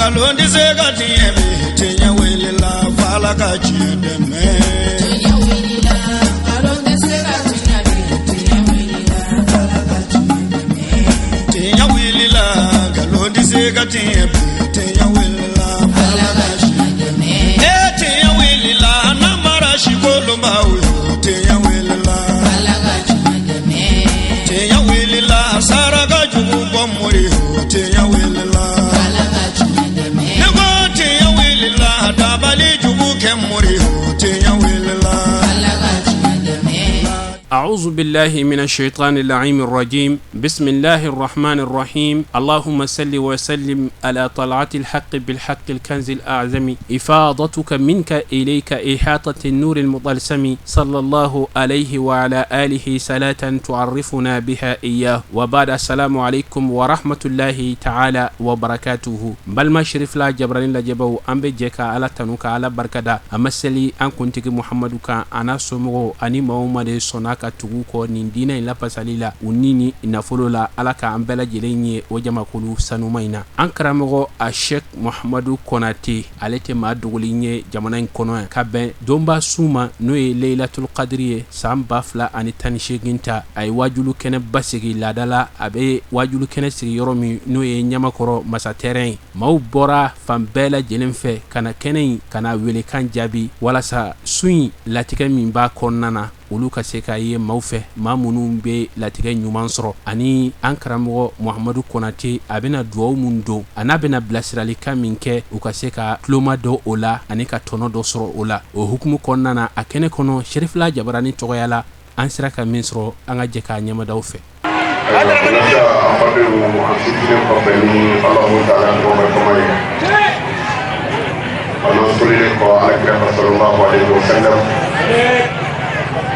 Galondi segati ebe tenya wele la fala ka chideme. Tenya wele la galonde segati ebe tenya wele la fala ka chideme. Tenya wele la galondi segati ebe tenya wele la fala ka chideme. Tenya wele la namara shikolo mawe tenya wele la fala ka chideme. Tenya wele la saraga jugu bomori tenya wele la أعوذ بالله من الشيطان اللعين الرجيم بسم الله الرحمن الرحيم اللهم صل وسلم على طلعة الحق بالحق الكنز الأعظم إفاضتك منك إليك إحاطة النور المطلسم صلى الله عليه وعلى آله صلاة تعرفنا بها إياه وبعد السلام عليكم ورحمة الله تعالى وبركاته بل ما شرف لا جبران لجبو أم بجيكا على تنوكا على بركدا أمسلي أن كنتك محمدك أنا سمو أني مومد صناك tugu ko nin dina in la pasalila unini inafolo la alaka ambela jelenye wajama kulu sanumaina ankaramogo a Sheikh Muhammadu Konate alete ma dogolinye jamana in kono ka ben domba suma no ye Laylatul Qadriye samba fla ani tanisheginta ay wajulu kene basigi ladala abe wajulu kene sigi yoromi no ye nyamakoro masa terrain maw bora fambela jelenfe kana kene kana wele kan jabi wala sa suyi latika min ba konnana olu ka se ka ye mawfɛ ma munun be latigɛ ɲuman sɔrɔ ani an karamɔgɔ Muhammadu Konate a bena duwawu mun don ana bena bilasiralikan min kɛ u ka se ka tuloma dɔ o la ani ka tɔnɔ dɔ sɔrɔ o la o hukumu kɔnɔna na a kɛnɛ kɔnɔ Sherifla Jabarani tɔgɔya la an sera ka min sɔrɔ an ka jɛ k'a ɲɛmadaw fɛ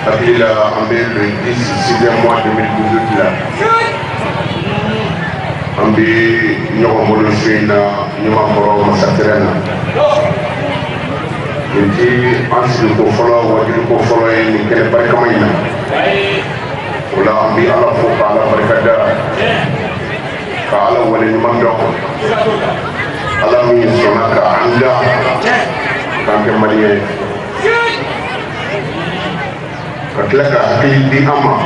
Akila ambe le 6e mois 2018 là ambi ñoko mo do fina ñuma ko masakrena nti ansi ko folo wadi ko folo ni kene barka mayna wala ambi ala fo ala barkada ka ala wala ni man do ala mi sonaka anda kan ke mariye katlaka hakili di ama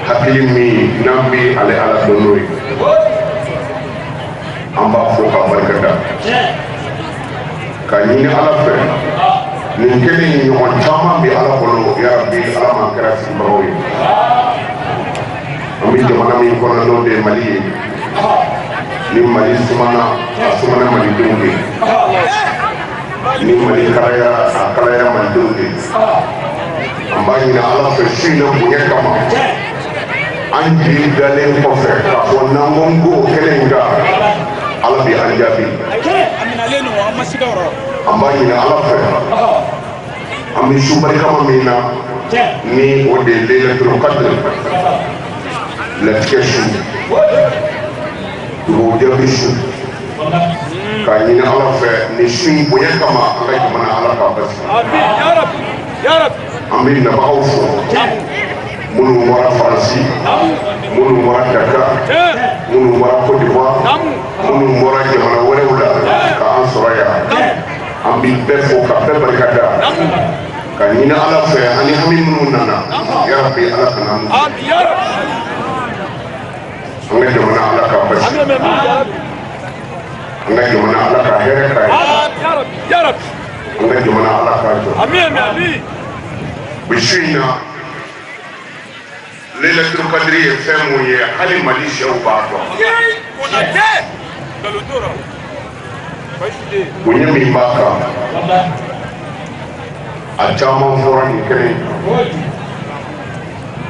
hakili mi nambi ale ala donori amba fo ka barkata ka ni ala fe ni kene ni on chama bi ala bolo ya rabbi ala man karasi baroy ami jamana mi ko na do de mali ni mali sumana mali dungi ni mali karaya mali dungi ambaye na ala feshina bunye kama anji dalen kofe ko nangongo kelenga ala bi anjabi amina leno amasidoro ambaye na ala fe ami shubari kama mina ni ode Laylatul Qadr la keshu do jabishu kanyina ala fe ni shin bunye kama ala mana ala ka bas amin ya rab ya rab amin na bawfo munu mora farsi munu mora Dakar munu mora Côte d'Ivoire munu mora jamana wala ka ansoraya amin befo ka barkada kanina ala fe ani amin munu nana ya rabbi ala kana amin ya rabbi amin jamana ala ka bas amin jamana ala ka here ka ya rabbi ya rabbi amin jamana ala ka amin amin bishina Laylatul Qadri femu ye hali Malaysia ubato kunye mibaka achama fora ni kene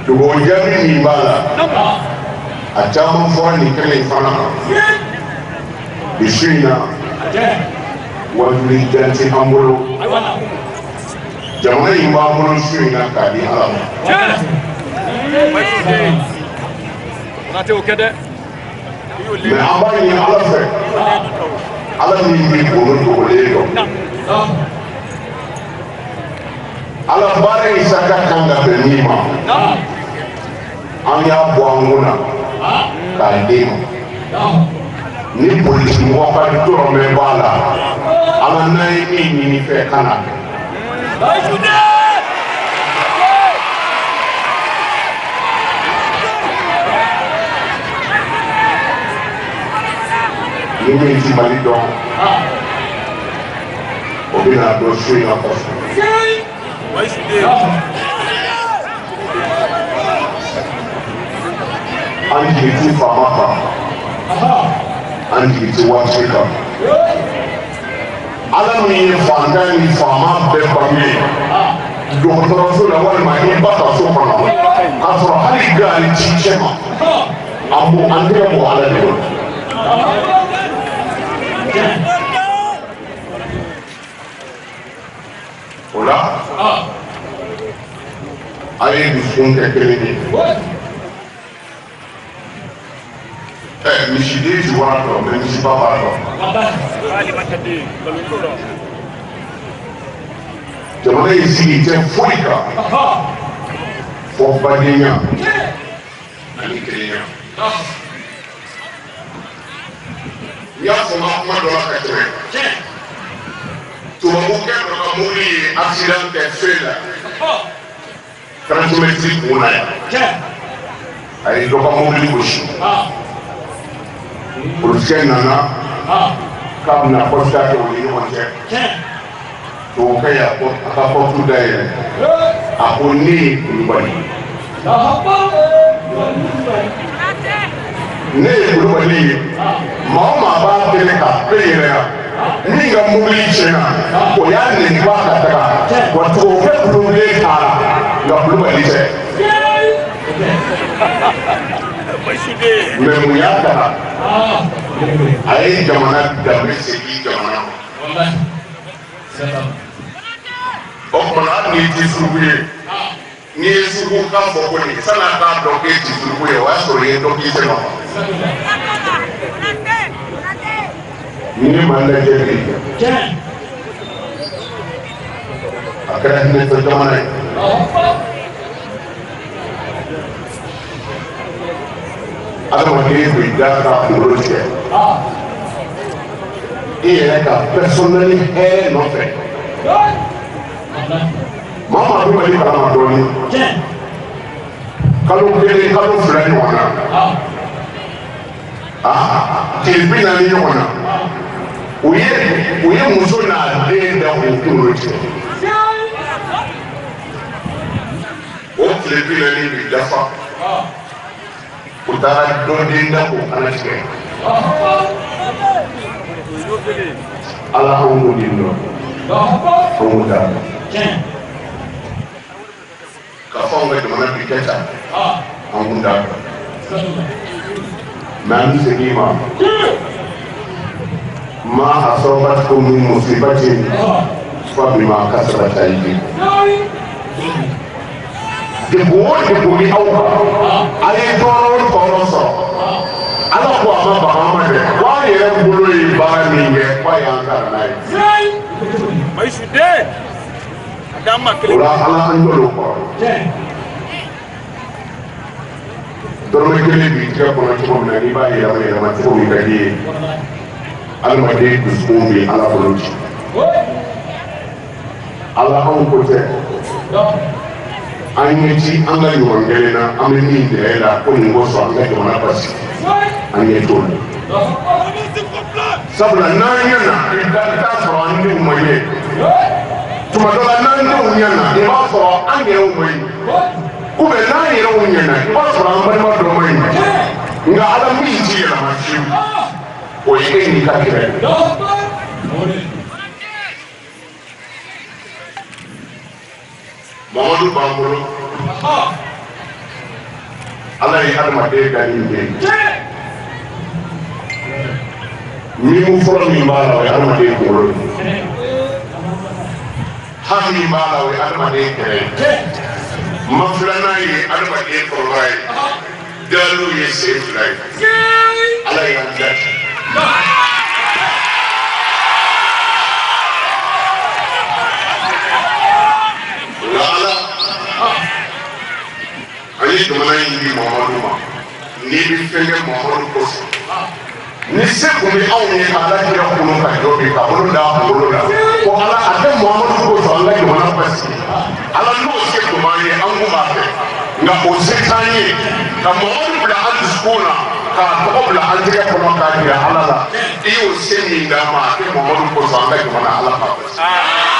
tugo jami mibala achama fora ni kene fana bishina wali janti ambulo jamana imba ambulo shina kadi ala mais amba ni ala fe ala ni bi ko to ledo ala bare isaka kanga benima an ya bo anguna ka demo ni polisi mɔgɔ ka dɔrɔmɛ b'a la ala n'a ye min ɲini fɛ ka na kɛ ni min ti Mali dɔn o bɛna dɔn so in na kɔfɛ an jigi ti faama kan an jigi ti waati kan ala min ye fantan ni faama bɛɛ bange dɔgɔtɔrɔso la walima i ba ka so kɔnɔ k'a sɔrɔ hali gaari ci cɛ ma an tɛgɛ bɔ ala de bolo o la a ye dusukun kɛ kelen ye misiden ti wara dɔn mɛ misiba b'a dɔn jamana in sigi tɛ foyi kan fɔ badenya ani kelenya n y'a fɔ n ka kuma dɔ la ka tɛmɛ tubabukɛ dɔ ka mobili ye accident kɛ fee la 30 mètres kun na yan a ye dɔ ka mobili gosi polisiyɛ nana k'a bɛna kɔsita kɛ o ni ɲɔgɔn cɛ tubabukɛ y'a fɔ a ka pɔrɔtu dayɛlɛ a ko ne ye Kulubali ne ye Kulubali ye maa o maa b'a dɛmɛ ka bɛɛ yɛrɛ yan min ka mobili tiɲɛna o y'a nɛni b'a ka taga wa tubabukɛ kulonkɛ taara nka Kulubali tɛ mɛ mun y'a taga a ye jamana danbe segin jamana ma o kumana hali n'i ti suruku ye n'i ye suruku kan fɔ ko nin san'a k'a dɔn k'e ti suruku ye o y'a sɔrɔ i ye dɔ k'i sɛgɛn ni ne ma lajɛ de a kɛra hinɛtɔ jamana ye adamaden bɛ da ka kunkolo tigɛ i yɛrɛ ka personnel hɛrɛ nɔfɛ maa maa bɛ Mali kalama dɔɔnin kalo 1 kalo 2 ɲɔgɔn na tile 40 ɲɔgɔn na u ye muso n'a den da k'u kunkolo tigɛ o tile 40 bɛ dafa u taara dɔ den da k'o fana tigɛ ala anw k'o den dɔn anw k'o t'a dɔn k'a fɔ anw ka jamana bi kɛ tan anw k'o t'a dɔn mɛ an bɛ segin ma ma asabatkum min musibatin fabima kasabat aydikum degun o degun ni aw kan a ye tɔɔrɔ o tɔɔrɔ sɔrɔ ala ko a ma baga ma dɛ wa a yɛrɛ bolo ye baara min kɛ k'a y'an kalan n'a ye o la ala an jɔlen kɔrɔ dɔrɔmɛ 1 b'i tigɛ kɔnɔ cogo min na n'i b'a yɛlɛma yɛlɛma cogo min ka di ye adamaden dusukun bɛ ala bolo ci ala anw ko tɛ an ɲɛ ci an ka ɲɔgɔn kelen na an bɛ min dɛrɛ la ko nin kosɔn an ka jamana basigi an ɲɛ t'o la sabula n'an ɲɛ na i t'a sɔrɔ an denw ma ɲɛ tuma dɔ la n'an denw ɲɛ na i b'a sɔrɔ an yɛrɛw ma ɲɛ ou bien n'an yɛrɛw ɲɛ na i b'a sɔrɔ an balima dɔ ma ɲɛ nka ala min ti yɛlɛma fiyewu o ye e n'i ka kɛlɛ Mamadu b'an bolo ala ye adamaden da nin bɛ min fɔlɔ min b'a la o ye adamaden kunkolo ye hami min b'a la o ye adamaden kɛrɛ ye ma filanan ye adamaden kɔrɔba ye dalu ye sen 2 ye ala y'an jati an ye jamana in di Mamadu ma n'i bɛ fɛn kɛ Mamadu kosɔn ni se kun bɛ anw ye ka ala kira kunu ka jɔ bi ka bolo da kunkolo la ko ala a tɛ muhamadu ko sɔn an ka jamana basigi ala n'o se kun b'an ye an kun b'a fɛ nka o se t'an ye ka muhamadu bila an dusukun na k'a tɔgɔ bila an tɛgɛ kɔnɔ k'a jira ala la i y'o se min d'an ma a tɛ muhamadu ko sɔn an ka jamana ala ka basigi.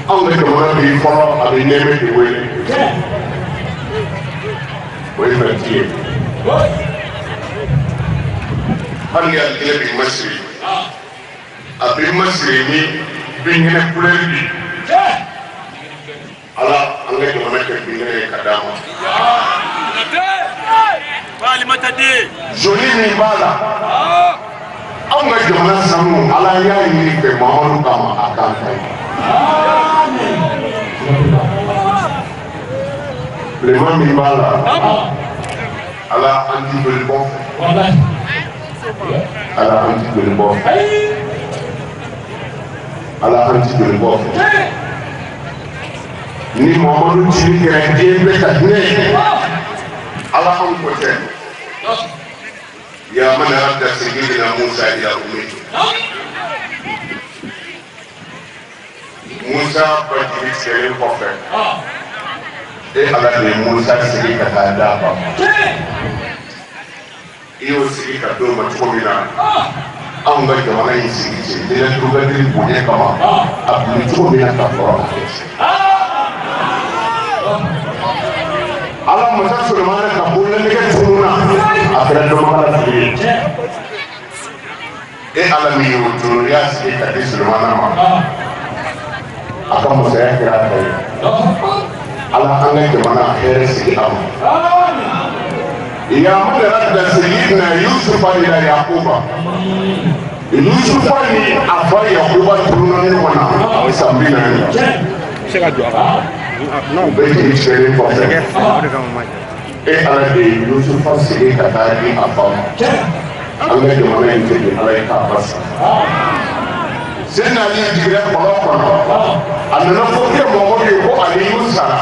anw ka jamana bi fɔlɔ a bɛ nɛmɛ de wele o ye fɛn ti ye hali ni alikɛlɛ bɛ masiri a bɛ masiri ni binkɛnɛ kulɛri bi ala an ka jamana kɛ binkɛnɛ ye ka d'a ma joli min b'a la anw ka jamana sanu ala y'a ɲini fɛ mamadu kama a k'an ta ye bilenman min b'a la ala an ti joli bɔ ala an ti joli bɔ ala an ti joli bɔ ni mamadu jiri kɛra den bɛ ka hinɛ ala an ko tɛ ya man radda sayyidina Musa ila ummi Musa bajiri sere kɔfɛ ala de Musa sigi ka taa d'a ba i y'o sigi ka d'o ma cogo min na anw ka jamana in sigi ten délai trouvature bonya kama a kun cogo min na ka fɔra a kɛ ala masa Sulemana ka bolonɛgɛ tununa a kɛra dɔnbaga fili ye ala min y'o tunu i y'a sigi ka di Sulemana ma a ka masaya kɛra a ta ye ala an ka jamana hɛrɛ sigi a ma ya man radda sayyidina Yusufa ila Yakuba Yusufa ni a fa Yakuba tununa ɲɔgɔn na san 40 bɛɛ k'i sɛbɛn kɔfɛ ala de ye Yusufa sigi ka taa di a fa ma an ka jamana in tɛ ala ye k'a basa sen n'ale jiginna kɔlɔn kɔnɔ a nana fɔ kɛ Mamadu ye ko ale y'u sara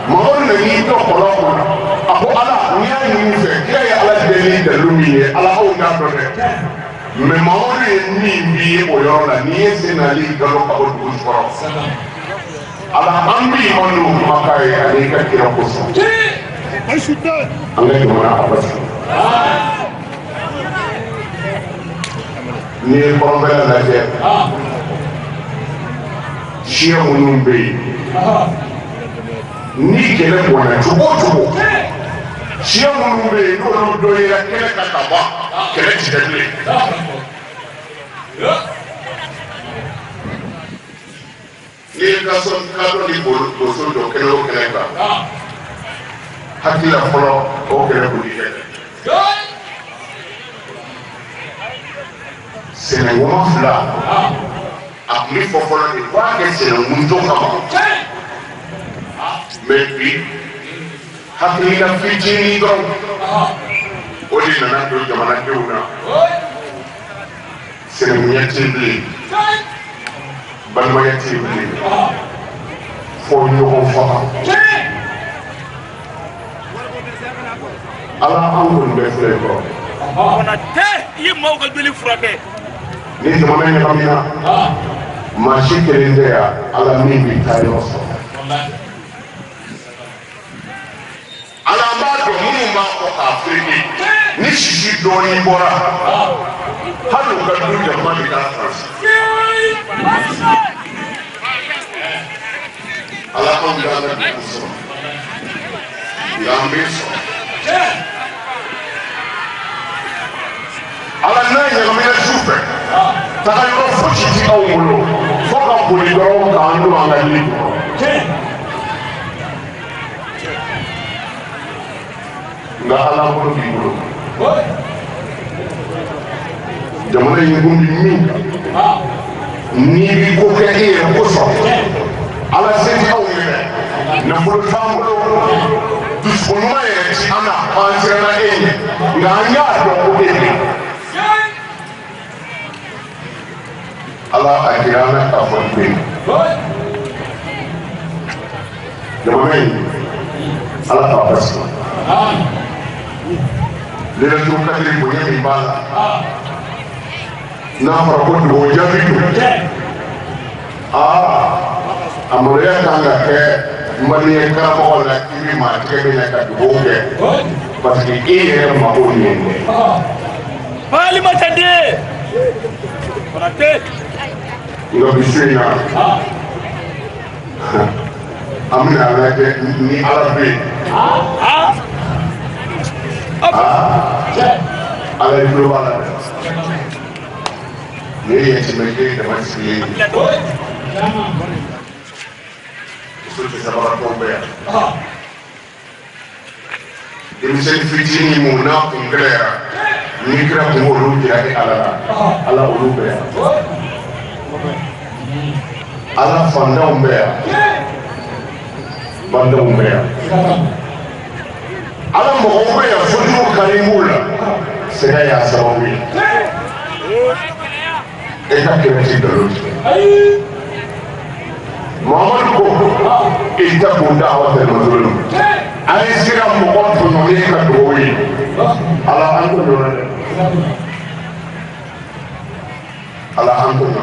Mamadu nan'i jɔ kɔlɔn kɔnɔ a ko ala n'i y'a ɲini fɛ kira ye ala deli dalu min ye ala aw t'a dɔn dɛ mais Mamadu ye min b'i ye o yɔrɔ la n'i ye sen n'ale galo ka bɔ dugu kɔrɔ ala an b'i ma n'o kumakan ye ale ka kira kosɔn an ka jamana a basi n'i ye kɔrɔnfɛla lajɛ siya minnu bɛ yen ni kɛlɛ bɔnna cogo o cogo siya minnu bɛ yen n'olu dɔ yera kɛlɛ kan ka ban kɛlɛ ti kɛ bilen n'i ye kadɔ ni boso jɔ kɛlɛ o kɛlɛ kan hakili la fɔlɔ o kɛlɛ boli kɛ sɛnɛŋɔn fila a tun bɛ fɔ fɔlɔ de k'a kɛ sɛnɛŋunjɔ kama mais bi hakilila fitinin dɔrɔn o de nana don jamanadenw na sɛnɛŋunya tɛ bilen balimaya tɛ bilen fo ɲɔgɔn faga ala an kɔni bɛ filɛ kɔrɔ i ye maaw ka joli furakɛ ni jamana ɲagamina maa si kelen tɛ yan ala min bɛ taa yɔrɔ sɔrɔ ala an b'a dɔn minnu b'a fɔ k'a firike ni sisi dɔɔnin bɔra hali u ka du jama bɛ taa faransi ala anw bɛ an ka dugu sɔrɔ nka an bɛ sɔrɔ ala n'a ɲagamina su fɛ taga yɔrɔ fosi ti aw bolo fo ka boli dɔrɔn k'an don an ka yiri kɔrɔ nka ala bolo b'i bolo jamana in kun bi min kan n'i bi ko kɛ i yɛrɛ kosɔn ala se ti aw ye dɛ nafolo t'an bolo dusukunɲuman yɛrɛ ti an na an siranna e ɲɛ nka an y'a dɔn ko e bɛ ala a jira an na k'a fɔ bɛ jamana in ala ka basi lera tu kadri bonya mi bala na fara ko do jabi amore kanga ke mali ka mo la ibi ma ke be na ka do ke parce que il ma ko ni Pali matade. Parate. ngo bisina amina ala ke ni ala be ala ibro wala ne yeti me ke da masili usul ke sabara tombe demiseni fitini mu na kungrera ni kira ko ru kira ke ala uru be ala fanda umbe banda umbe ala mo umbe ya fudu karimula sega ya sawi eka kira ti dolo Muhammad ko ita bunda awata mazulum ay sira mo ko to no ye ka do wi ala an ko do ala an ko do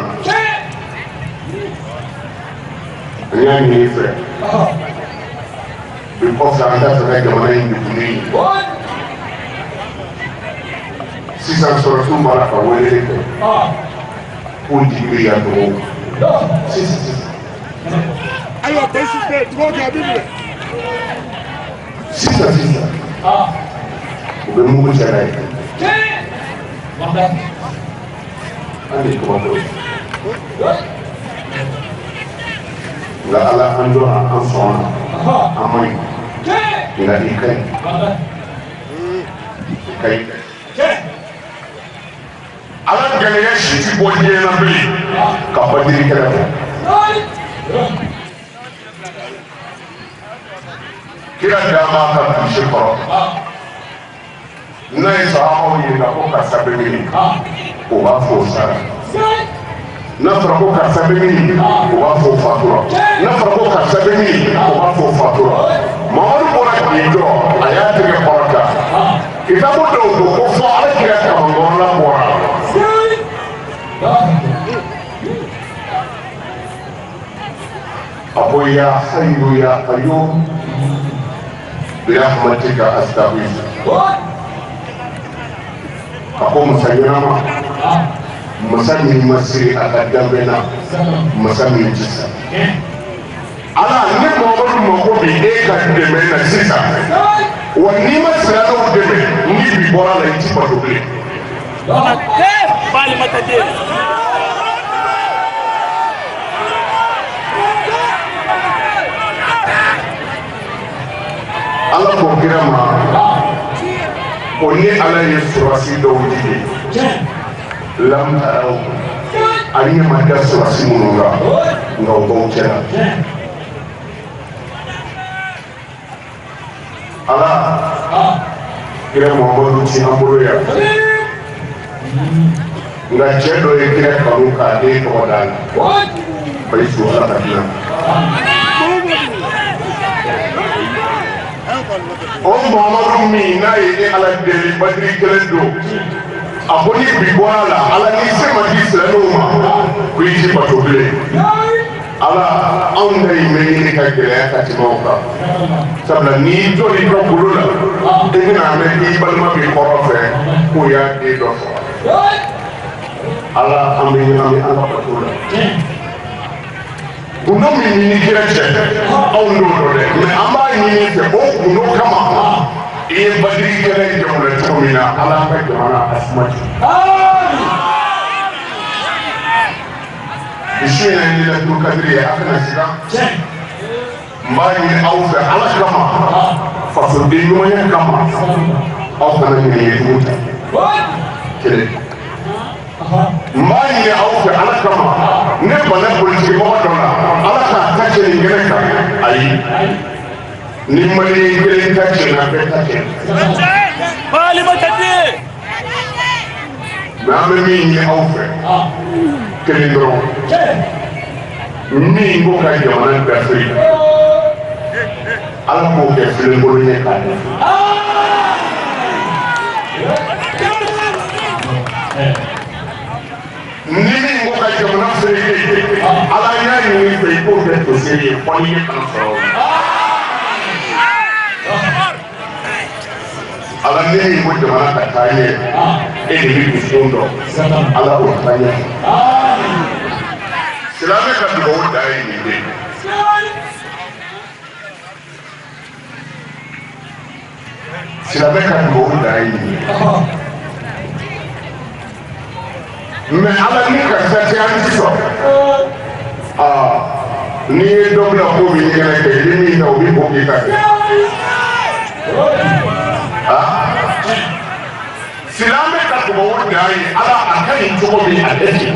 rien ni fait because anda sebagai jamana ini bunyi sisa sura tumba la kawele kunti ya do sisa Ayo desiste, droga a Bíblia. Sisa. Ube mungu charai. Andi kumato. La ala ando ansona. Amai. Ila ikai. Ikai. Ala galeya shiti boje na bili. Kapatiri kala. Kira dama ka kushe kɔrɔ n'a ye sahaabaw ɲininka ko karisa bɛ min o b'a fɔ o sara n'a fɔra ko karisa bɛ min o b'a fɔ o fatura n'a fɔra ko karisa bɛ min o b'a fɔ o fatura Mamadu bɔra k'i jɔ a y'a tɛgɛ kɔrɔta kitabu dɔw ko ko fɔ ale kira kamangɔrɔla bɔra a ko ya hayyu ya qayyum برحمتك أستغيث. أقوم سيرما مسامي مسري أقدم بنا مسامي جسا. على نيم أول مقبل إيه كدمنا سيسا. ونيم سلالو دمه نيجي بورا لينتي بدوبلي. Pali matade. Ala ko kira ma ko ni ala ye surasi dɔw di lam taraw ani ma da surasi minnu la nka o b'aw cɛla ala kira Muhammadu ci an bolo yan nka cɛ dɔ ye kira kanu k'a den tɔgɔ da la Bayisu ala ka dilan o Muhammadu min n'a ye ala deli Badiri kelen don a ko ni bi bɔra la ala ni se ma di silamɛw ma ko i ti bato bilen ala anw ta in bɛ ɲini ka gɛlɛya ka tɛmɛ o kan sabula n'i jɔ i ka bolo la i bɛna mɛn i balima min kɔrɔ fɛ k'o y'a den dɔ sɔrɔ ala an bɛ ɲagami an ka bato la gundo min ɲini kira cɛ anw n'o dɔn dɛ mɛ an b'a ɲini fɛ o gundo kama i ye Badiri kɛlɛ jamana cogo min na ala ka jamana asumati su in na Lailatul Qadri ye a kana siran n b'a ɲini aw fɛ ala kama fasoden ɲumanya kama aw kana ɲinɛ ye tugun ta kelen n b'a ɲini aw fɛ ala kama ne bana politikimɔgɔ dɔ la ala k'a ta cɛ nin kɛnɛ kan ayi ni maliyɛn kelen ta cɛnna bɛɛ ta cɛ Pali matade. mɛ an bɛ min ɲini aw fɛ kelen dɔrɔn min ko ka jamana dafiri ala k'o kɛ filenkolon ye k'a dɛ ni min ko ka jamana feere ala y'a ɲini fɛ i k'o kɛ dossier ye fɔ ni ye kana sɔrɔ ala ni min ko jamana ka taa ɲɛ e de bɛ dusukun dɔn ala k'o taa ɲɛ silamɛ ka dugawu da ye nin de silamɛ ka dugawu da ye nin ye mais ala ni karisa tɛ an ti sɔn n'i ye dɔ bila ko min ɲɛna kɛ i bɛ min na o bɛ bɔ k'i ka kɛ silamɛ ka dugawu da ye ala a ka ɲi cogo min a tɛ ten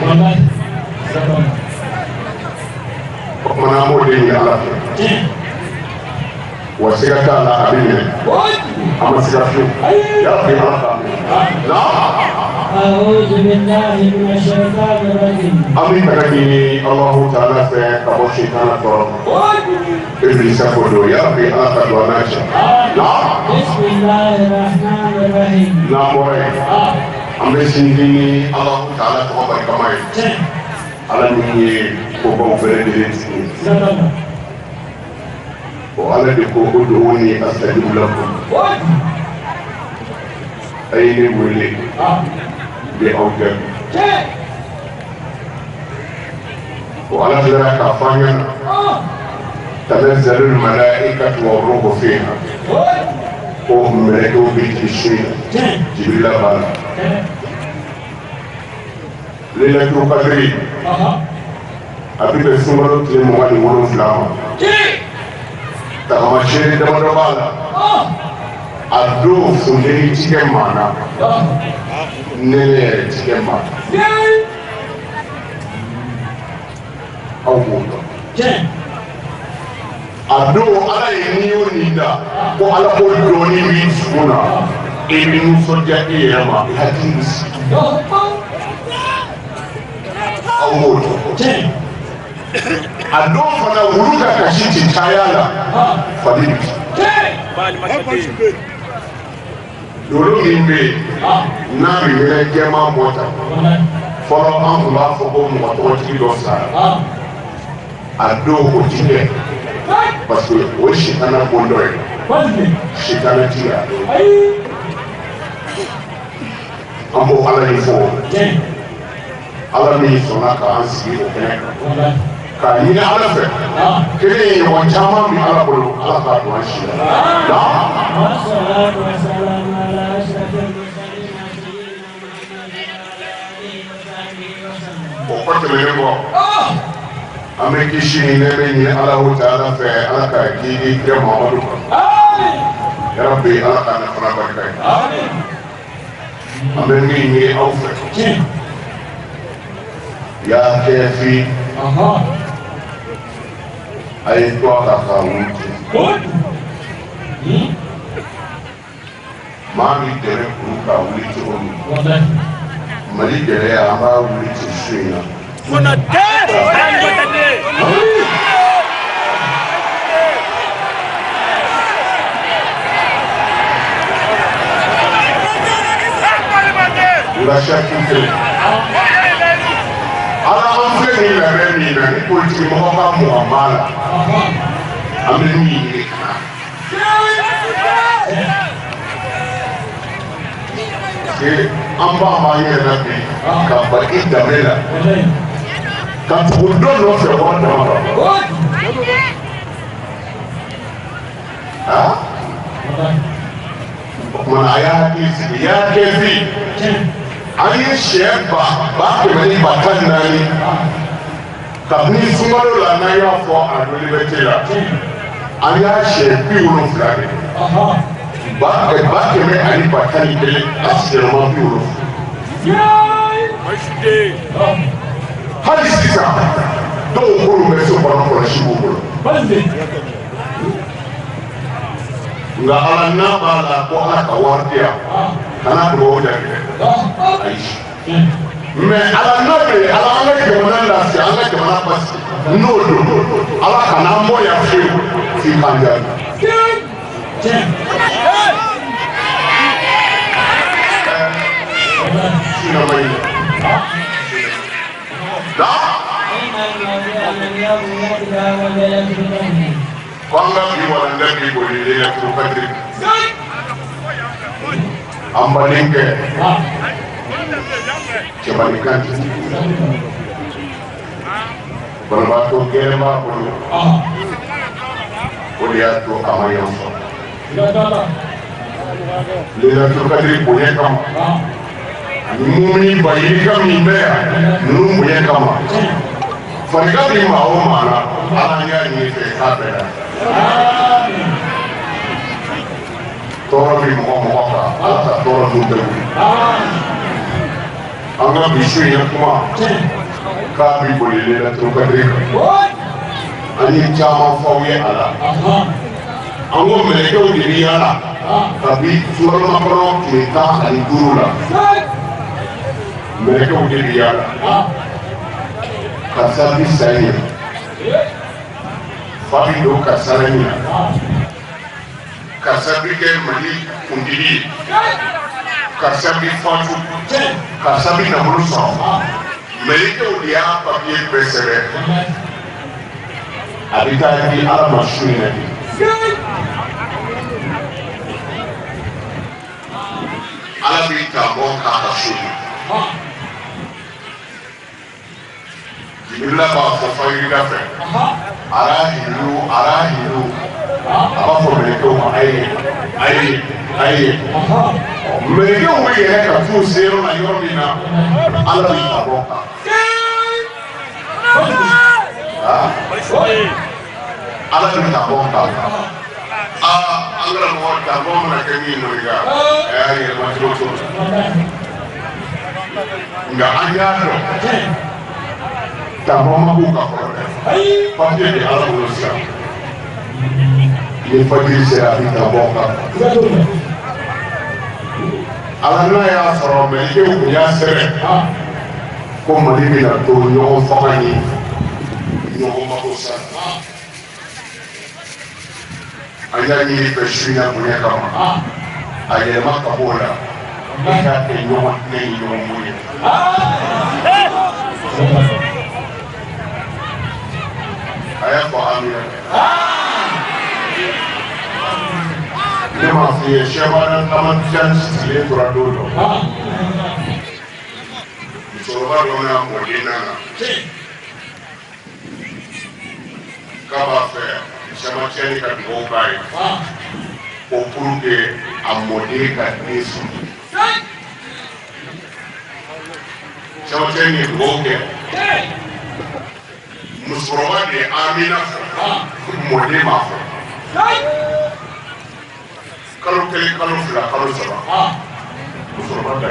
o kumana an b'o de ɲini ala fɛ wa siga t'a la a bɛ minɛ an ma siga fiyewu yala bi ala k'a minɛ أعوذ بالله من الشيطان الرجيم. أمي تكني الله تعالى في كبر شيطان الطرف. إبليس كله يا ربي أنا كدواناش. بسم الله الرحمن الرحيم. نعم وين. أمي سيدني الله تعالى كبر كماي. على مني كوبا وفرندين. وعلى دكتور دوني أستجيب لكم. أيني ولي. بأوجب وعلى ذلك أفنى تنزل الملائكة والروح فيها وهم ملكوا بالتشريع جبريل قال ليلة القدر أبي بسمرة لموالي ورفلام تغمشير دمدبالا أدو فندري تكمانا nene tikema awudo ado ala yeniyo ninda ko ala ko doni mi suna ebinu soja iyama hadis awudo ado fana wuruka kashiti tayala fadili lolo min bɛ n'a bɛ yɛrɛ jɛman bɔ tan fɔlɔ an tun b'a fɔ ko mɔgɔ tɔgɔtigi dɔ sara a don o ti kɛ parce que o ye sitana bon dɔ ye sitana ti la an b'o ala de fɔ ala min sɔnna k'an sigi o kɛnɛ kan k'a ɲini ala fɛ kelen ye ɲɔgɔn caman bi ala bolo ala k'a don an si la o kɔ tɛmɛnen kɔ an bɛ kisi ni nɛɛmɛ ɲini ala o ta ala fɛ ala k'a k'i kɛ mamadu kan yarabi ala k'a nafana barika ye an bɛ min ɲini aw fɛ y'a kɛ fi a ye to a kan k'a wuti maa min dɛmɛ kuru k'a wuli cogo min Mali gɛlɛya an b'a wuli ci su in na. Wulasiaki filɛ ala an filɛ nin labɛn min na ni politiki mɔgɔ ka mɔgɔ b'a la an bɛ min ɲini ka na. An b'a ma yɛrɛ la bi ka bali danbe la ka tugu dɔ nɔfɛ wɔn dama kan o kumana a y'a hakili sigi i y'a kɛ bi an ye sɛ ba kɛmɛ ni ba tan naani kabini sunkalo la n'an y'a fɔ a doli bɛ te la an y'a sɛ 70 de ba kɛmɛ ani ba tan ni kelen a sigiyɔrɔma 70 hali sisan dɔw bolo bɛ so kɔnɔ kɔlɔsi b'u bolo nka ala n'a b'a la ko ala ka wari di yan kana dugawu daminɛ ayi mɛ ala n'o bɛ ala an ka jamana lafiya an ka jamana basigi n'o don ala kana an bɔ yan fiyewu f'i k'an jaabi. Sina mai. Da? Kwanga bi wala bi boli le tu kadri. Ambalinge. Kebalikan. Berbato kelema pulu. Ulihat tu amayam. Lila tu kadri punya kamu. Mumini bayi kami bea, nuru punya kamu. Mereka lima mana, alanya ini sekadar. Torang lima muka, alat torang muda. Anggap isu yang kuma, kami boleh lihat tu kadri. Ani jama fawe ala. Anggap mereka udah ala, tapi surah makro kita ani guru lah. Mereka udah lihat kasabi saya Fabido kasaranya kasabi ke mali undili kasabi fatu kasabi namurusa mereka udah pakai besere abita di alam masyhur ini alam kita mau kata syukur Bila bapa fayri dapat, arahiru, apa pun mereka ayat. Mereka boleh nak tu zero na yormina, Allah kita boka. Allah kita boka. Allah mau kita boka nak kami mereka, ayat macam tu. Enggak ada tu. Tak mahu buka korban. Pasti di alam manusia. Ini fajir saya kita bongkar. Alamnya ya seorang mereka punya seret. Kau melihat tu nyokong fakani, nyokong makusan. Ayah ni persina punya kamu. Ayah mak kapola. Mereka nyokong ni nyokong punya. Ayah faham ya. Ini masih siapa taman chance sini turun dulu. Coba dona modena. Kaba fair. Siapa cari kat bobai. Opuru ke amode kat nesu. Siapa cari boke. Musroma de amina mode mafo kalau kali kalau sudah kalau salah musroma dah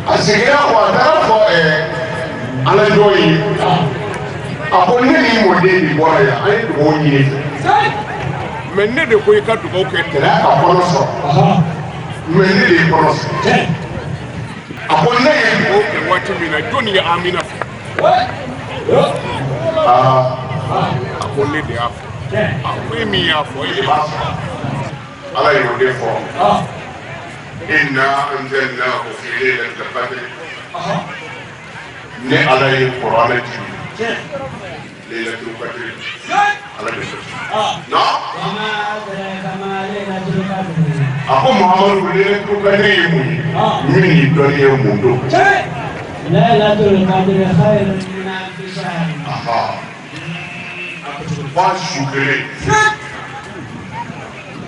asigera kuatara fo ala joyi apo ni mode di bora ya ai do ni menne de ko ka do ko tera ka kono so mene de cross abonne ye ko ke wati mina joni ya amina abonne de afo akwai mi ya fo ile ba ala yo de fo inna anzalnahu fi lailatul qadr ne ala ye qur'an ji lailatul qadr ala de no Aku Muhammad boleh tu kena ibu ini dari yang muda. Lailatul Qadr khairun min alf shahr. Pas syukri.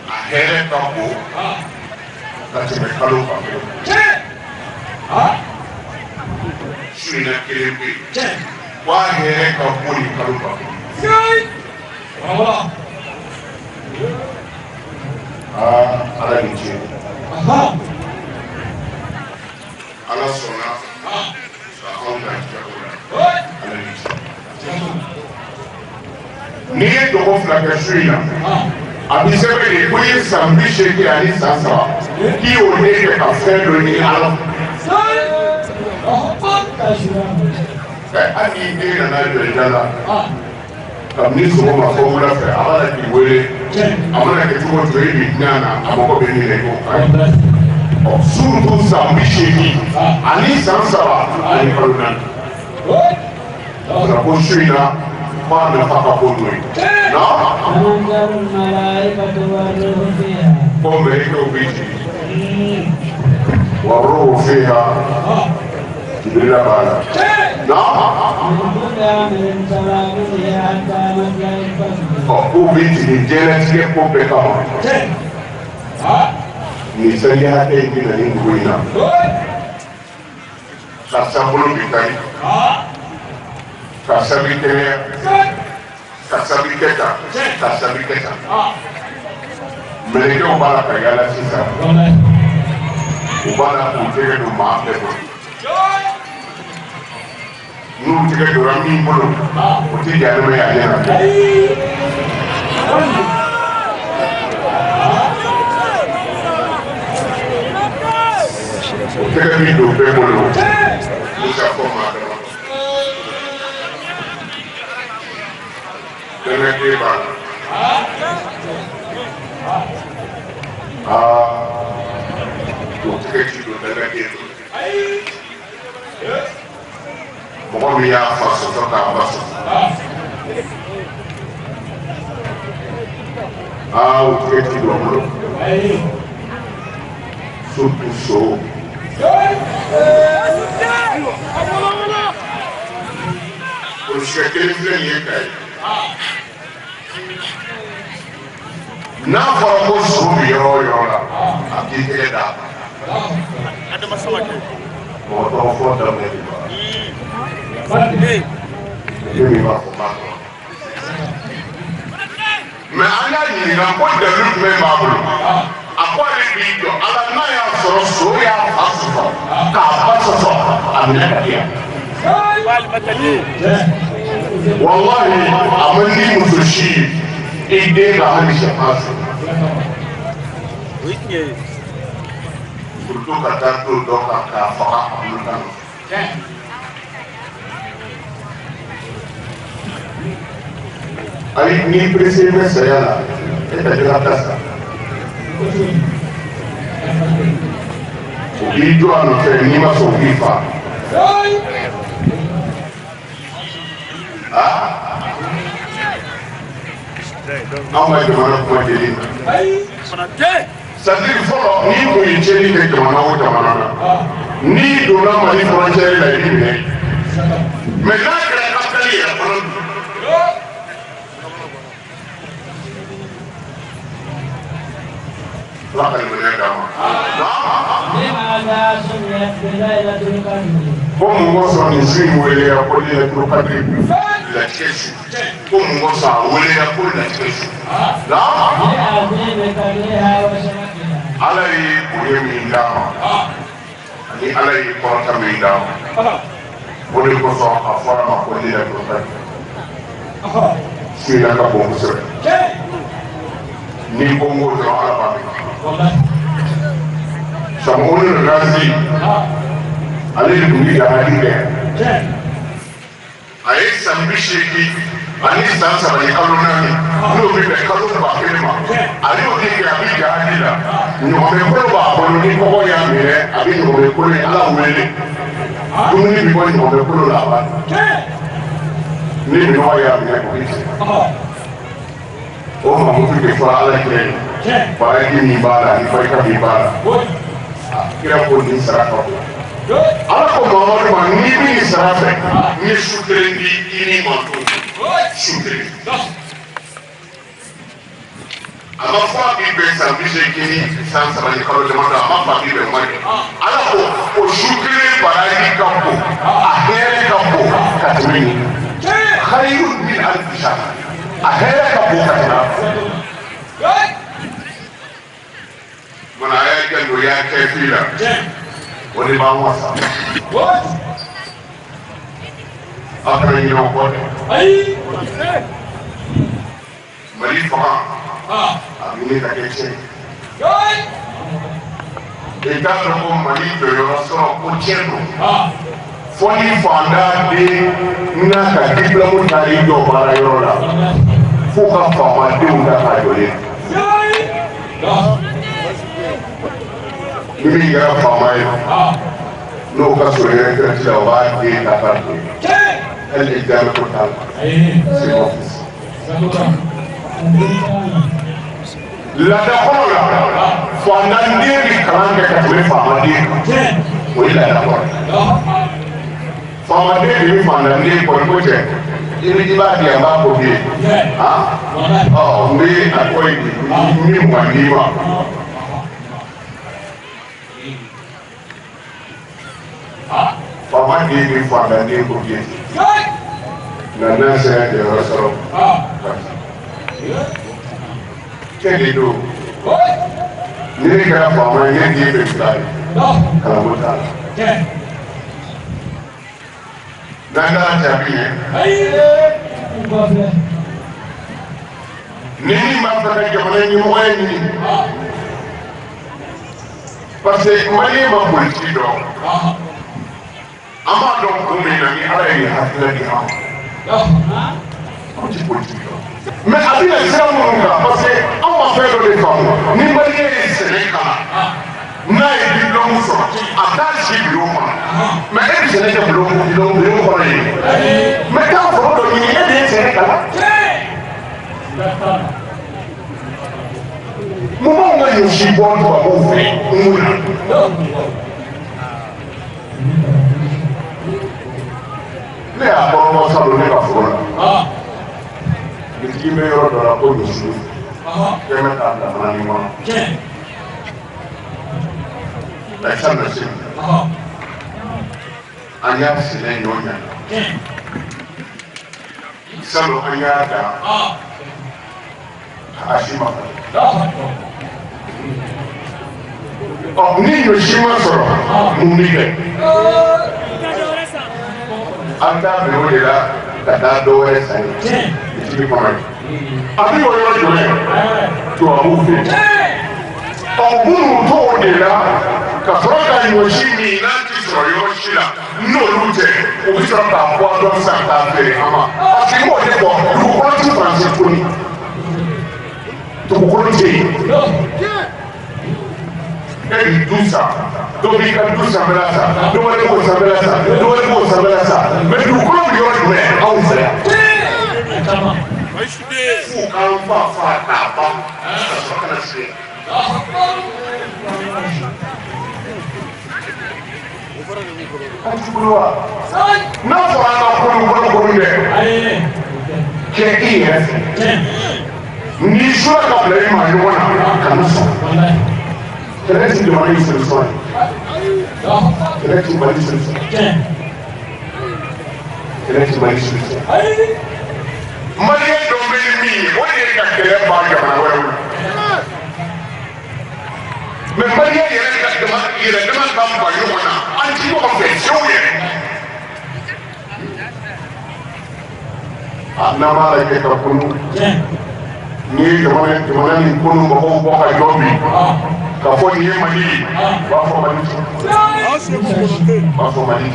Akhirnya kamu kasih mereka lupa. Sudah kirim. Wah akhirnya kamu ni kalau lupa. Allah. Ala nje ala sona sakonga chakula ala nje ni dogo flaka shina abisebe ni kuyi sambishe ki ali sasa ki oneke ka fendo ni ala ani den nana jɔlija la kabini sɔgɔma fɔ wula fɛ a b'a la k'i wele a mana kɛ cogo o cogo e b'i diɲɛ na a mago bɛ min na i k'o k'a ye surtout san 80 ani san 3 ani kalo 4 ko su in na f'a nafa ka bon n'o ye non ko mɛ i k'o b'i jigi والروح فيها جبريل قال نعم أقول بنتي جلت يكون بكم نسيها تيجينا نقولنا كسبنا بكاي كسبنا ملكه وبارك يا سيسا ubana kutege do maafle ko nu tege do rami bolo o ti jare me ya na o tege mi do be bolo o sa ko ma do dene ke ba mɔgɔ min y'a fa sɔsɔ k'a ba sɔsɔ o tigɛ ti dɔ bolo surtout so polisikɛ kelen filɛ nin ye ka ye n'a fɔra ko so bi yɔrɔ o yɔrɔ la a k'i tɛgɛ d'a ma mɔgɔ tɔgɔ fɔ daminɛ de b'a min b'a fɔ b'a kɔrɔ mɛ an y'a ɲininka ko dalu jumɛn b'a bolo a ko ale b'i jɔ ala n'a y'a sɔrɔ so y'a fa sɔsɔ k'a ba sɔsɔ a minɛ ka di yan walahi a ma ni muso si ye i den ka hali sɛfan sɔrɔ surtout ka taa to dɔ kan k'a faga a bolo kan ali ni pressé bɛ saya la e tɛ se ka taa sa o b'i jɔ a nɔfɛ n'i ma sɔn o b'i fa anw ka jamana kuma jeli na c'est-à-dire fɔlɔ n'i kun ye tiɲɛni kɛ jamana o jamana na n'i donna Mali frontière la i b'i minɛ mais n'a kɛra capitale yɛrɛ kɔnɔ Allah ka limaniya d'a ma ko mun kosɔn nin su in weleya ko Lailatul Qadri latigɛ su ko mun kosɔn a weleya ko latigɛ su Ala ye bonya min d'a ma ani Ala ye kɔrɔta min d'a ma o de kosɔn a fɔra ma ko Lailatul Qadri su in na ka bon kosɛbɛ ni ko n k'o dɔrɔn Ala b'a mɛn Sam'ul Razi ale de tun bɛ dangani kɛ a ye san 80 ani san 3 ni kalo 4 n'o bɛ bɛn kalo 1000 ma ale y'o de kɛ a bɛ jahadi la ɲɔgɔnmɛkolo b'a bolo ni kɔgɔ y'a minɛ a bɛ ɲɔgɔnmɛkolo ye Ala wele dumuni bɛ bɔ ɲɔgɔnmɛkolo la a b'a ni minɔgɔ y'a minɛ o bɛ tigɛ o mamutu de fɔra Ala kira ye baraji min b'a la ani barika min b'a la kira ko nin sara ka bon Ala ko Mamadu ma n'i bɛ nin sara fɛ n ye su kelen di i ni manto su kelen a ma fɔ a b'i bɛn san 80 san 3 ni kalo damadɔ a ma fɔ a b'i bɛn wari Ala ko o su kelen baraji ka bon a hɛrɛ ka bon ka tɛmɛ nin khayrun min alfi shahr a hɛrɛ ka bon ka tɛmɛ mana a y'a janto y'a kɛ fi la o de b'an wasa a kana ɲinɛ o kɔ dɛ Mali fanga a ɲini ka kɛ tiɲɛ i t'a dɔn ko Mali jɔyɔrɔ sɔrɔ ko tiɲɛ don foni fanda de na ka diplôme tari do bara yoro la fo ka fama de unda ka jole ni ga fama no ka so re ka tila wa de ka ta el examen total c'est bon la da hola fanda de bi kalanga ka tele fama de o ila da hola fama de bi fanda de ko ko je ini di ba di amba ko bi ha oh mi akoi ni mwani ma fama de bi fanda de ko bi na na se de rosoro kede do ni ga fama ye di be kai kala mota Nanda Jabiye. Nini mafaka jamana ni mwani. Parce que mali ma politique do. Ama do kumina ni ala ni hakila ni ha. Ci politique do. Mais abila sera monga parce que on va faire le femmes. Ni mali ni Sénégal. Na e diplôme so attaché diplôme mais e bi Sénégal diplôme ko ni mais ka fo do ni e de Sénégal mo mo nga yo si bon ko mo fe ngula le a ko mo sa do ne ka fo la ni me yo do la ko ni su ke me ta da na ni mo la sana si anya sile nyonya salo anya da ashima ni yo shima soro mumike anda be o de la da do e sai ti ko mai abi o yo jole to abu fi ọgbùnù tó o de la ka sɔrɔ ka ɲɔsi min n'a ti sɔrɔ yɔrɔ si la n'olu tɛ o bɛ sɔrɔ k'a bɔ dɔ san k'a feere a ma parce que m'o de fɔ dugukolo ti faransi tuguni dugukolo tɛ yen e bi du san dɔ b'i ka du sanfɛla san dɔ wɛrɛ b'o sanfɛla san dɔ wɛrɛ b'o sanfɛla san mais dugukolo bɛ yɔrɔ jumɛn anw fɛ yan f'u k'an fa k'a ban ka sɔrɔ ka na se. N'a fɔra an ka kolon dɛ kɛ i yɛrɛ fɛ n'i sera ka bila i ma ɲɔgɔn na kana sɔn kɛlɛ ti jamana in solution ye kɛlɛ ti Mali solution kɛlɛ ti Mali solution Maliyɛn dɔ bɛ ye min ye o de ye ka kɛlɛ ban jamana wɛrɛw la. Mais Maria yɛrɛ ka dama ka ba ɲɔgɔn na an ti ɲɔgɔn fɛ sew yɛrɛ n'an b'a lajɛ ka kunu n'i ye jamana nin kunu mɔgɔw bɔ ka jɔ bi ka fɔ nin ye Mali ye b'a fɔ Mali b'a fɔ Mali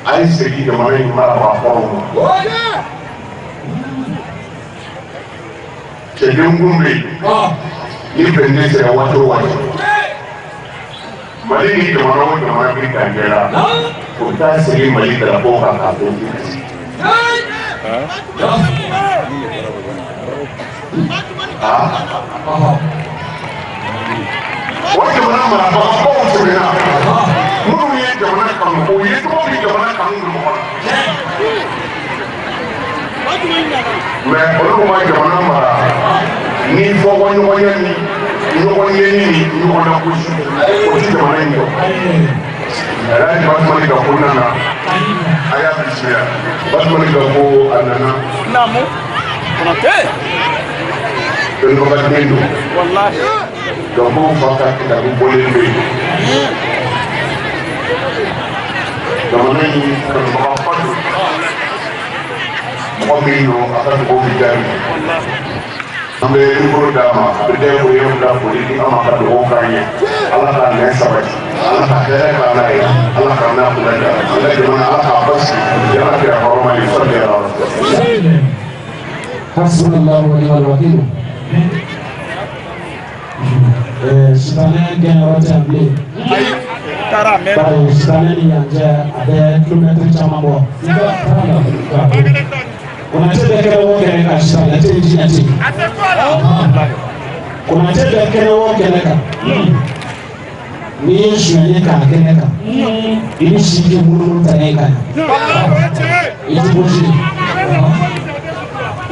a ye segin jamana in marabagaw ma cɛden kun bɛ yen ni bɛnde sera waati o waati Mali ni jamana o jamana bɛ ganjɛ la o bɛ taa segin Mali drapeau kan k'a to ten o jamana marabagaw tɛmɛna minnu ye jamana kanu o ye tɔgɔ di jamana kanu mɔgɔ la mais olu ma jamana mara ni fɔɲɔgɔnya ni ɲɔgɔnɲɛni ni ɲɔgɔnnagosi o ti jamana in jɔ Alhaji Batumani Gafo nana a y'a bisimila Batumani Gafo a nana naamu Konate dɔnnibaga den don walahi Gafo fa ka kitabu bɔlen bɛ yen jamana in kanubaga ba don mɔgɔ min don a ka mɔgɔw bɛ jaabi An bɛ micro d'a ma a bɛ den bonya bila foli di an ma ka dugawu k'an ye Ala k'a nɛn sabati Ala ka hɛrɛ k'an n'a ye Ala k'an n'a kunna diya an ka jamana Ala k'a basigi Ala kira hɔrɔma ye sɔli ala Hasbunallahu wa ni'mal wakil. Sitanɛ gɛnyɔrɔ tɛ bilen. Bari sitanɛ ni yanjɛ a bɛ kilomɛtiri caman bɔ. Konate bɛ kɛnɛ o kɛnɛ kan sitanɛ tɛ diɲɛ ten. Konate bɛ kɛnɛ o kɛnɛ kan. N'i ye sonyali k'a kɛnɛ kan i bɛ si kɛ munumunu ta ne kan i tɛ bɔ si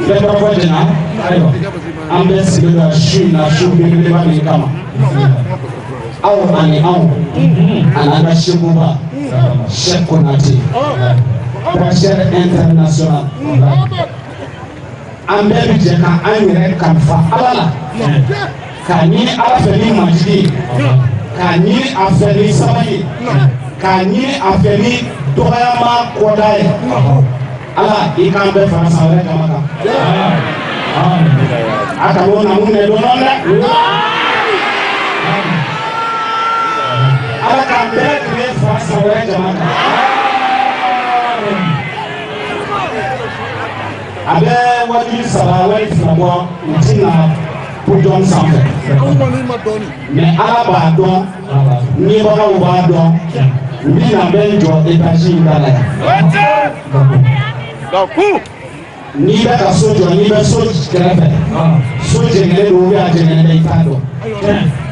bɛɛ b'a fɔ ten na ayiwa an bɛ sigi ka su in na su belebeleba min kama aw ani anw ani an ka sekuba Cheikh Konate professeur international an bɛɛ bɛ jɛ ka an yɛrɛ kalifa Ala la k'a ɲini Ala fɛ ni majigi ye k'a ɲini a fɛ ni sabali k'a ɲini a fɛ ni dɔgɔyama kɔda ye Ala i k'an bɛɛ fara san wɛrɛ kama kan a ka o na mun de dɔn dɛ Ala k'an bɛɛ tile fara san wɛrɛ kama kan a bɛ wajibi saba wari fila bɔ u ti na podium sanfɛ mais Ala b'a dɔn ɲɛbagaw b'a dɔn u bɛ na bɛ jɔ étage in da la yan n'i bɛ ka so jɔ n'i bɛ so kɛrɛfɛ so jɛngɛlen don a jɛngɛnen tɛ i t'a dɔn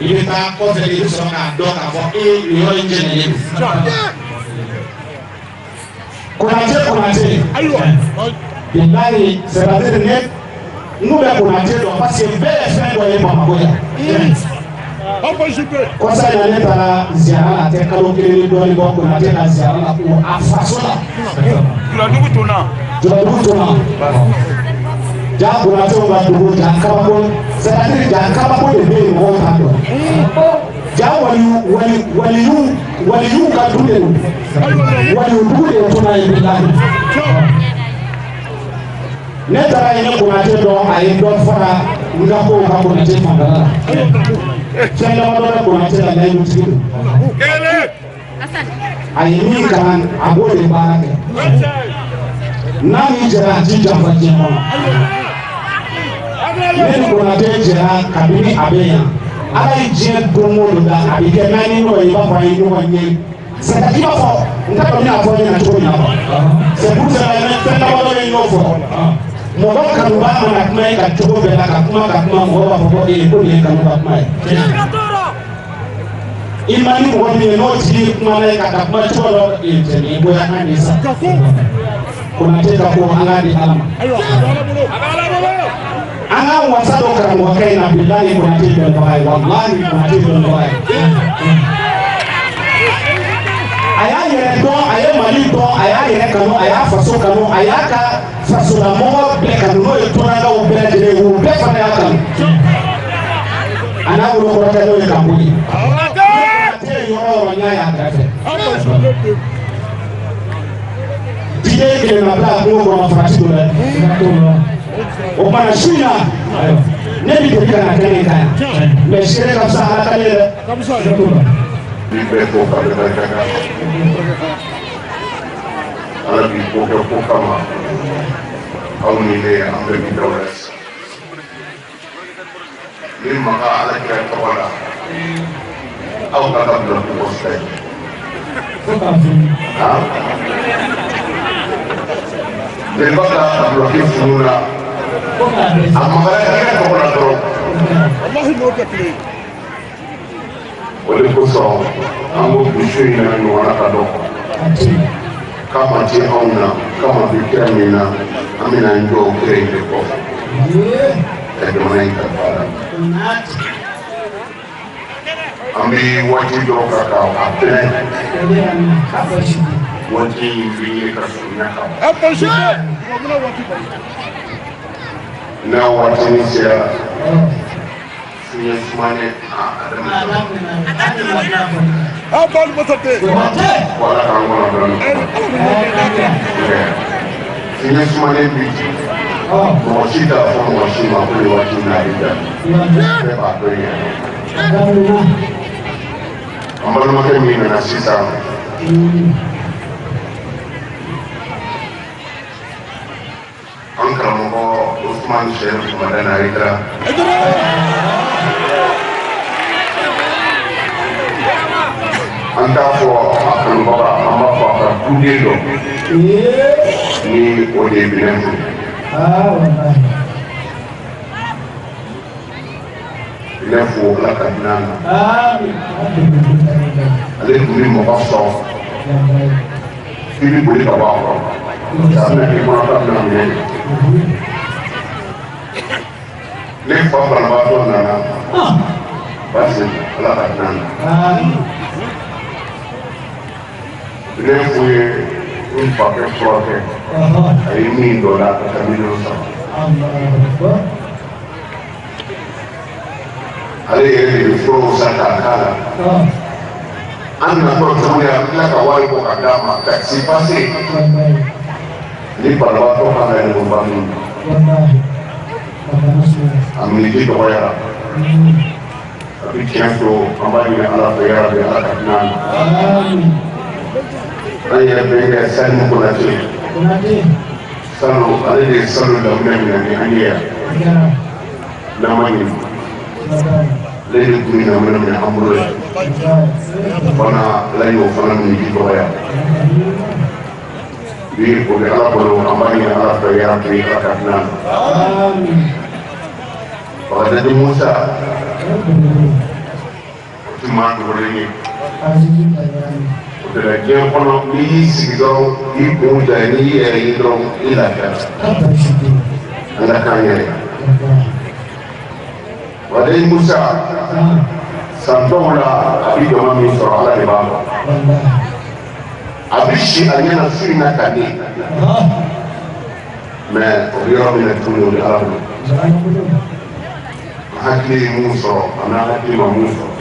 i bɛ taa kɔfɛ i bɛ sɔrɔ k'a dɔn k'a fɔ nin yɔrɔ in jɛngɛnen don Konate bilahi c'est-à-dire ne n'u bɛ Konate dɔn parce que bɛɛ ye fɛn dɔ ye Bamakɔ yan kɔsa in na ne taara ziyara la tɛ kalo kelen ni dɔɔnin bɔ Konate ka ziyara la ko a faso la Juladugu tona ja Konatew ka dugu ja kabako c'est-à-dire ja kabako de bɛ yen mɔgɔw t'a dɔn ja waliyuw ka dugu de don waliyudugu de ye tona ye bilahi ne taara ɲini Konate dɔn a ye dɔ fara n ka kow ka Konate fanfɛla la fɛn damadɔ bɛ Konate la layirutigi don a ye min kalan a b'o de baara kɛ n'a y'i jɛra a t'i janfa diɲɛ kɔnɔ ne ni Konate jɛra kabini a bɛ yan Ala ye diɲɛ don o don da a bɛ kɛ n'an ye ɲɔgɔn ye i b'a fɔ an ye ɲɔgɔn ye c'est à dire i b'a fɔ n t'a dɔn n y'a fɔ aw ɲɛna cogo min na c'est pour cela fɛn damadɔ bɛ ɲɔgɔn fɔ mɔgɔ kanuba mana kuma ye ka cogo bɛɛ la ka kuma mɔgɔ b'a fɔ ko ko nin ye kanuba kuma ye i ma ni mɔgɔ min ye n'o tigi kumana ye ka kuma cogo dɔ cɛ nin bonya an de sa Konate ka ko an k'a di Ala ma an ka wasa dɔ karamɔgɔkɛ in na bilahi Konate dɔnbaga ye walahi Konate dɔnbaga ye a y'a yɛrɛ dɔn a ye Mali dɔn a y'a yɛrɛ kanu a y'a faso kanu a y'a ka fasolamɔgɔ bɛɛ kanu n'o ye tunankaw bɛɛ lajɛlen ye u bɛɛ fana y'a kanu a n'a wolokɔrɔkɛ n'o ye Kanko ye Konate ye yɔrɔ o yɔrɔ n y'a y'a kɛrɛfɛ diɲɛ kelenna bila a kungo kɔnɔ farati don dɛ o kumana su in na ne bɛ deli ka na kɛnɛ kan yan mais seere ka fisa Ala ka ye dɛ. Ni bɛɛ ko ka bɛ barika kan Ala b'i ko kɛ ko kama aw ni ne an bɛɛ bi daw la ni maga Ala kira tɔgɔ la aw ka ka bila ko kɔsɛ jeliba ka bloqué funu la a magara kira tɔgɔ la dɔrɔn o de kosɔn an ko bi su in na ɲɔgɔnna ka dɔn kama ti anw na kama bi kira min na an bɛna n jɔ kira in de kɔfɛ ka jamana in kalifa la an bɛ waati dɔw ka kan a bɛɛ waati in bɛ ɲini ka surunya kan n'a waati min sera fiɲɛ sumanen wala k'an kɔnɔ dɔɔnin fiɲɛ sumanen bi mɔgɔ si t'a fɔ mɔgɔ si ma ko nin waati in na a bɛ ja bɛɛ b'a dɔn yen an balimakɛ min nana sisan an karamɔgɔ Usman Sɛrifu Madani Ayidara an t'a fɔ a kanubaga an b'a fɔ a ka duden dɔ ni o de ye Binɛnfu Binɛnfu Ala ka hinɛ a la ale tun bɛ mɔgɔ sɔn i bɛ boli ka bɔ a kɔrɔ a bɛna k'i kɔnɔ k'a bɛna minɛ ne fa banabaatɔ nana basi Ala ka hinɛ a la Binɛnfu ye n fakɛ furakɛ a ye min dɔ la ka taa miliyɔn saba ale yɛrɛ de bɛ furaw san k'a k'a la an natɔ tuguni a bɛ tila ka wari bɔ ka d'a ma taxi pase ni banabaatɔ kan ka yɛlɛma min a miniti dɔgɔyara a bɛ tiɲɛ to an b'a ɲini Ala fɛ yarabi Ala ka hinɛ an na an yɛrɛ bɛ kɛ Salimu Konate Salo ale de ye Salo daminɛ minɛ ni an ye yan n'an ma ɲini ale de tun bɛ daminɛ minɛ an bolo yan fana Ala y'o fana miniti dɔgɔya bi o bɛ Ala bolo an b'a ɲini Ala fɛ yarabi Ala ka hinɛ an na Bakari Musa o tun b'a dogolen ye o de la diɲɛ kɔnɔ n'i y'i sigi dɔrɔn i kun ja n'i yɛrɛ ye dɔrɔn i lafiyara an ka k'an yɛrɛ Bakari Musa san dɔw la a bɛ jama min sɔrɔ Ala de b'a dɔn a bɛ si a ɲɛna su in na ka di mais o bɛ yɔrɔ min na tuguni o bɛ Ala bolo hakili ye mun sɔrɔ a n'a hakili ma mun sɔrɔ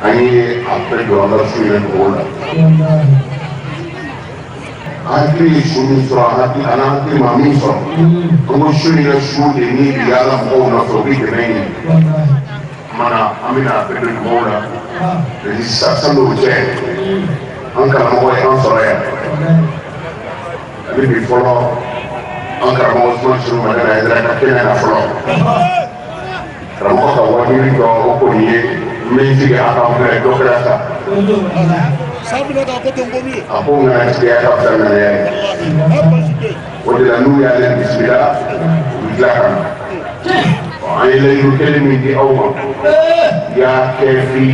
an ye a bɛɛ jɔ an ka su in na o la hakili ye su min sɔrɔ a n'a hakili ma min sɔrɔ an ko su in na su de ni bi yaala mɔgɔw nɔfɛ o bɛ dɛmɛ ɲini mana an bɛna a bɛɛ don mɔgɔw la sisan n'o cɛ an karamɔgɔ ye an sɔrɔ yan ale bi fɔlɔ an karamɔgɔ Usman Sɛrifu Madani Ayidara ka kɛnɛ na fɔlɔ karamɔgɔ ka wajibi dɔ o kɔni ye n bɛ n sigi a kan filɛ dɔ kɛra sa a ko n kana tigɛ ka fisa ŋaniya ye o de la n'u y'ale bisimila u bɛ tila ka na an ye layidu kelen min di aw ma y'a kɛ fi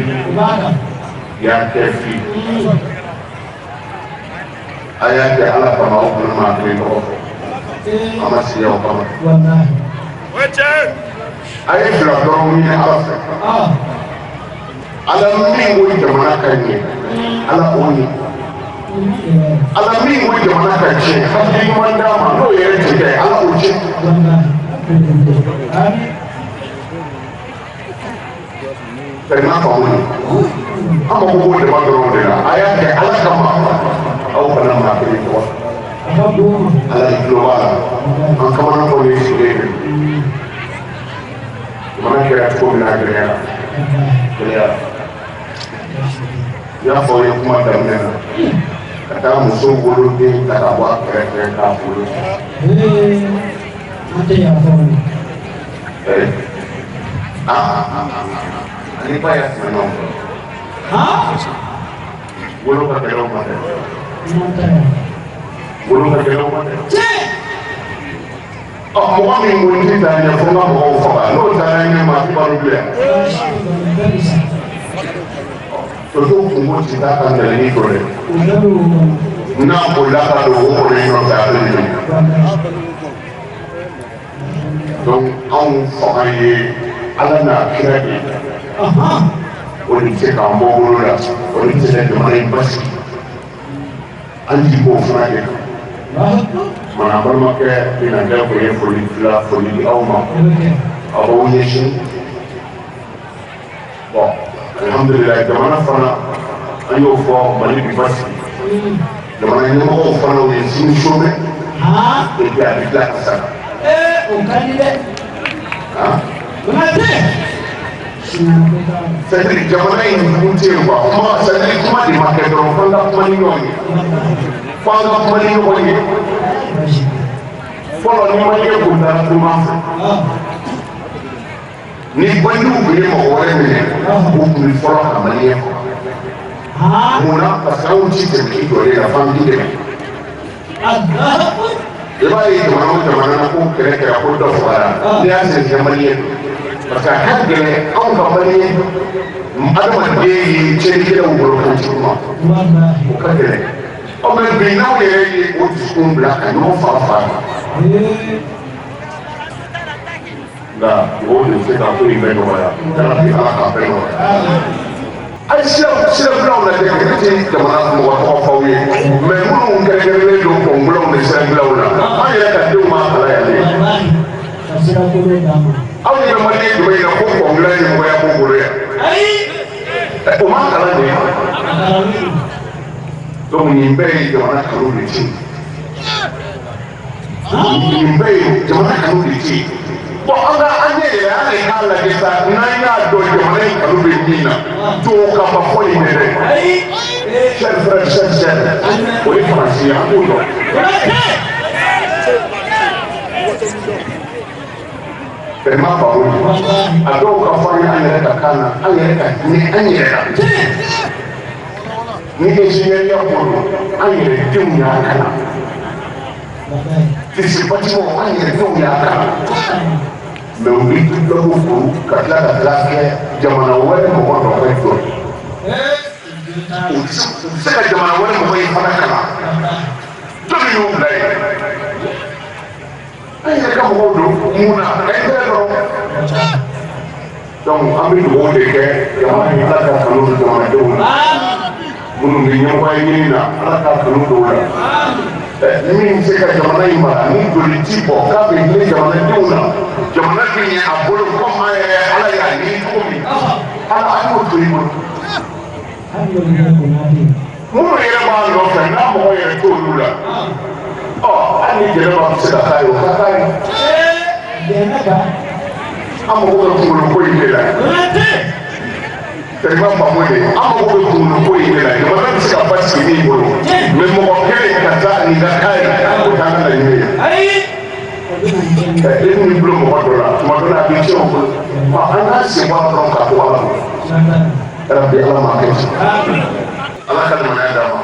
a y'a kɛ Ala kama aw fana maa kelen tɔgɔ fɔ an ma sigi aw kama a ye fila dɔrɔn ɲini Ala fɛ Ala min ko jamana ka ɲɛ Ala k'o ɲɛ Ala min ko jamana ka tiɲɛ hakili ɲuman d'a ma n'o yɛrɛ tɛ kɛ Ala k'o tiɲɛ tɛmɛ faamu an mako b'o dama dɔrɔn de la a y'a kɛ Ala kama aw fana maa kelen tɔgɔ Ala de tulo b'a la an kamana kɔni ye sigilen de jamana kɛra cogo min na gɛlɛyara i y'a fɔ aw ye kuma daminɛ na ka taa muso woloden ta ka bɔ a kɛrɛfɛ k'a bolo ani ba y'a tɛmɛ ɲɔgɔn fɛ wolo ka gɛlɛn ma dɛ wolo ka gɛlɛn ma dɛ mɔgɔ min ko n ti taa ɲɛ fo n ka mɔgɔw faga n'o taara ɲɛ ma a ti balo bilen tonso kungo ti taa ka gɛlɛn ni to dɛ n'a bolila ka don o kɔrɔ in nɔfɛ a bɛ ɲɛ donc anw fanga ye Ala n'a kira de o de bɛ se k'an bɔ bolo la o de bɛ se ka jamana in basigi an jigi b'o fana de kan mana balimakɛ bɛna kɛ o ye foli di aw ma aw b'aw ɲɛsin bon alhamdulilayi jamana fana an y'o fɔ Mali bi basigi jamana ɲɛmɔgɔw fana o ye sini somɛ et puis avec la kasara o ka di dɛ Konate c'est-à-dire jamana in dun tɛ yen quoi kuma c'est-à-dire kuma de ma kɛ dɔrɔn fo an ka kuma ni ɲɔgɔn ye fo an ka kuma ni ɲɔgɔn ye fɔlɔ ni maliyɛn kun taara kuma fɛ ni bandiw tun ye mɔgɔ wɛrɛ minɛ o tun bɛ fɔlɔ ka maliyɛn kɔ munna parce que anw ti tɛmɛ k'i jɔlen la f'an k'i dɛmɛ i b'a ye jamana o jamana na ko kɛlɛ kɛra ko dɔ fagara n'i y'a sɛgɛsɛgɛ maliyɛn parce que a ka gɛlɛn anw ka maliyɛn adamaden ye tiɲɛnikɛlaw bolo politique ma o ka gɛlɛn ɔ mɛ bi n'aw yɛrɛ ye o dusukun bila ka ɲɔgɔn faga faga nka o de bɛ se ka ko in bɛɛ nɔgɔya ala k'a bɛɛ nɔgɔya ayi sirabilaw lajɛ ne tɛ jamana mɔgɔ tɔgɔ f'aw ye mɛ minnu kɛrɛnkɛrɛnnen don kɔnbilaw ni sirabilaw la an yɛrɛ ka denw b'a kala yan de aw ye maliyɛn jumɛn ye ko kɔnbila ye mɔgɔya b'u bolo yan o ma kalan de donc nin bɛɛ ye jamana kanu de ci nin bɛɛ ye jamana kanu de ci bon an yɛrɛ an de k'a lajɛ sa n'an y'a dɔn jamana in kanu bɛ min na to ka ma fɔ nin dɛ chers frères chers sœurs o ye faransi ye an b'o dɔn vraiment pas bon a dɔw ka fɔ an ye an yɛrɛ ka kan na an yɛrɛ ka hinɛ an yɛrɛ la ni ingénieur ko don an yɛrɛ denw y'a kalan fisi bâtiment an yɛrɛ denw y'a kalan mais u bɛ dɔ ko furu ka tila ka tila kɛ jamana wɛrɛ mɔgɔ dɔ bɛ jɔ u tɛ se ka jamana wɛrɛ mɔgɔ ye fana kalan dɔ bɛ y'u bila yen an yɛrɛ ka mɔgɔw don mun na intérêt dɔrɔn donc an bɛ dugawu de kɛ jamana in ala ka kanu don jamanadenw na minnu bɛ ɲɛmɔgɔya ɲini na ala ka kanu don o la min se ka jamana in mara ni joli ti bɔ k'a bɛ hinɛ jamanadenw na jamana bɛ ɲɛ a bolo komi an yɛrɛ ala y'a ɲini cogo min ala an y'o to i bolo minnu yɛrɛ b'a nɔfɛ n'a mɔgɔ yɛrɛ t'olu la hali ni jɛnɛ b'a se ka k'a ye o ka k'a ye an mago bɛ kunkolo ko in de la tellement faamu de an mago bɛ kunkolo ko in de la jamana bɛ se ka basigi min bolo mais mɔgɔ kelen ka taa nin ka k'a ye o t'an ka laɲini ye e min bolo mɔgɔ dɔ la tuma dɔ la a bɛ tiɲɛ o bolo an k'an sen bɔ a la dɔrɔn k'a to ala bolo yarabi ala m'a kɛ ten ala ka limaniya d'a ma.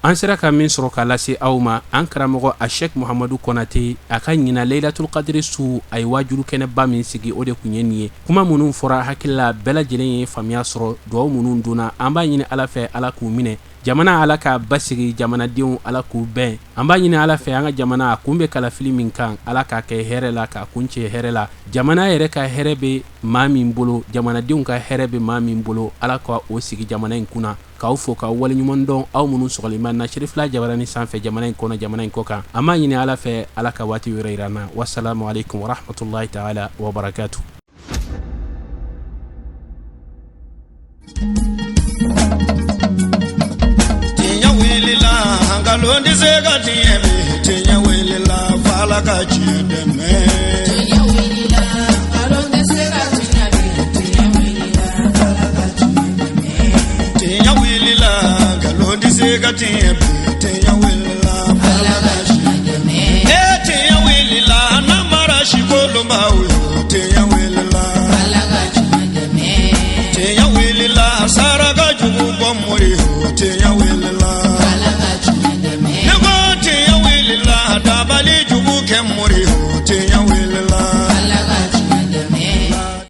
an sera ka min sɔrɔ k'a lase aw ma an karamɔgɔ a Sheikh Muhamadu Konate a ka ɲina Laylatul Qadri su a ye waajuru kɛnɛba min sigi o de kun ye nin ye kuma minnu fɔra hakili la bɛɛ lajɛlen ye faamuya sɔrɔ dugawu minnu donna an b'a ɲini ala fɛ ala k'u minɛ jamana ala ka basigi jamanadenw ala k'u bɛn an b'a ɲini ala fɛ an ka jamana a kun bɛ kalafili min kan ala k'a kɛ hɛrɛ la k'a kuncɛ hɛrɛ la jamana yɛrɛ ka hɛrɛ bɛ maa min bolo jamanadenw ka hɛrɛ bɛ maa min bolo ala ka o sigi jamana in kunna k'aw fo k'aw waleɲuman dɔn aw minnu sɔgɔlenba Nasiri fila jabarani sanfɛ jamana in kɔnɔ jamana in kɔ kan an b'a ɲini ala fɛ ala ka waati wɛrɛ yira an na wassalamu alaikum warahmatullahi taala wa barakatuh. Londi sega tiemi tinya wilila fala ka chideme tinya wilila londi sega tinya wilila fala ka chideme tinya wilila londi sega tiemi tinya wilila fala ka chideme tinya wilila namara shikolomba tinya wilila fala ka chideme tinya wilila saraga jubu bomori tinya wilila dabali jubu ke muri